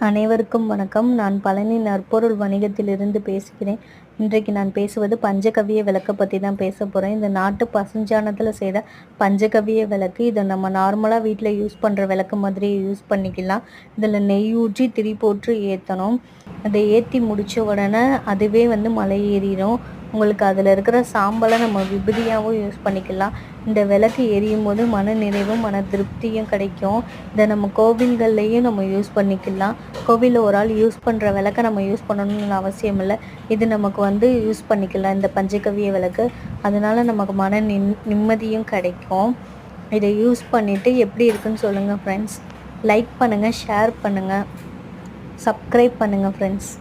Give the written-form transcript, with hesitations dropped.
அனைவருக்கும் வணக்கம். நான் பழனி நற்பொருள் வணிகத்திலிருந்து பேசுகிறேன். இன்றைக்கு நான் பேசுவது பஞ்சகவ்ய விளக்கை பற்றி தான் பேச போகிறேன். இந்த நாட்டு பசுஞ்சாணத்தில் செய்த பஞ்சகவ்ய விளக்கு. இதை நம்ம நார்மலாக வீட்டில் யூஸ் பண்ணுற விளக்கு மாதிரி யூஸ் பண்ணிக்கலாம். இதில் நெய் ஊற்றி திரி போட்டு ஏற்றணும். அதை ஏற்றி முடித்த உடனே அதுவே மலை ஏறிடும். உங்களுக்கு அதில் இருக்கிற சாம்பலை நம்ம விபூதியாகவும் யூஸ் பண்ணிக்கலாம். இந்த விளக்கு எரியும் போது மன நிறைவும் மன திருப்தியும் கிடைக்கும். இதை நம்ம கோவில்கள்லேயும் நம்ம யூஸ் பண்ணிக்கலாம். கோவிலில் ஒரு ஆள் யூஸ் பண்ணுற விளக்கை நம்ம யூஸ் பண்ணணும்னு அவசியம் இல்லை. இது நமக்கு யூஸ் பண்ணிக்கலாம் இந்த பஞ்சகவ்ய விளக்கு. அதனால் நமக்கு மன நிம்மதியும் கிடைக்கும். இதை யூஸ் பண்ணிவிட்டு எப்படி இருக்குன்னு சொல்லுங்கள் ஃப்ரெண்ட்ஸ். லைக் பண்ணுங்கள், ஷேர் பண்ணுங்கள், சப்ஸ்கிரைப் பண்ணுங்கள் ஃப்ரெண்ட்ஸ்.